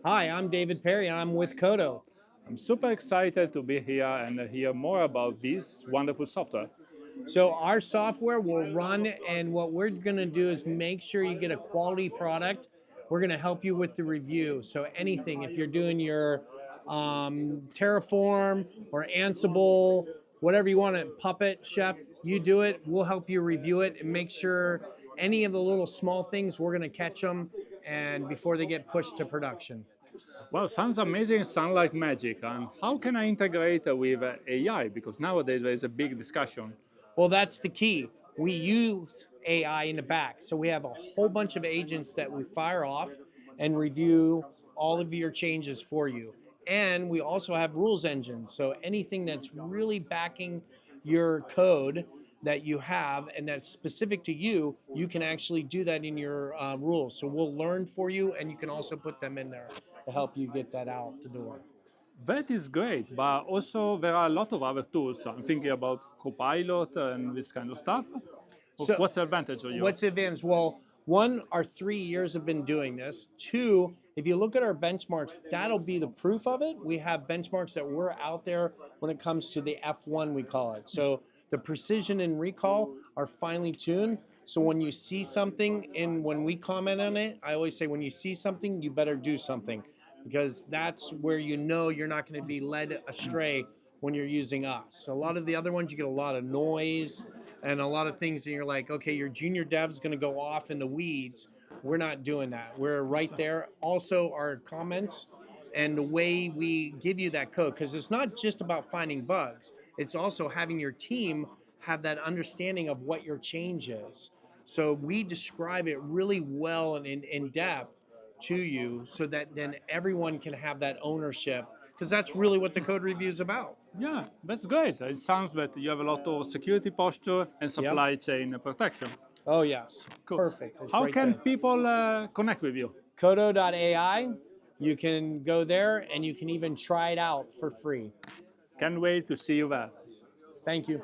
Hi, I'm David Perry, and I'm with Kodo. I'm super excited to be here and hear more about this wonderful software. So our software will run, and what we're going to do is make sure you get a quality product. We're going to help you with the review. So anything, if you're doing your Terraform or Ansible, whatever you want, Puppet, Chef, you do it. We'll help you review it and make sure any of the little small things, we're going to catch them and before they get pushed to production. Well, sounds amazing, sounds like magic. And how can I integrate with AI? Because nowadays there is a big discussion. Well, that's the key. We use AI in the back. So we have a whole bunch of agents that we fire off and review all of your changes for you. And we also have rules engines. So anything that's really backing your code that you have and that's specific to you, you can actually do that in your rules. So we'll learn for you, and you can also put them in there to help you get that out the door. That is great, but also there are a lot of other tools. I'm thinking about Copilot and this kind of stuff. So What's the advantage of yours? what's the advantage? Well, one, our 3 years have been doing this. Two, if you look at our benchmarks, that'll be the proof of it. We have benchmarks that we're out there when it comes to the F1, we call it. So the precision and recall are finely tuned. So when you see something and when we comment on it, I always say when you see something, you better do something, because that's where you know you're not going to be led astray when you're using us. A lot of the other ones, you get a lot of noise and a lot of things, and you're like, okay, your junior dev's going to go off in the weeds. We're not doing that. We're right there. Also, our comments and the way we give you that code, because it's not just about finding bugs, it's also having your team have that understanding of what your change is. So we describe it really well and in depth to you, so that then everyone can have that ownership, because that's really what the code review is about. Yeah, that's great. It sounds that you have a lot of security posture and Yep. supply chain protection. Oh, yes. Cool. Perfect. It's How right can there. people connect with you? qodo.ai. You can go there and you can even try it out for free. Can't wait to see you there. Thank you.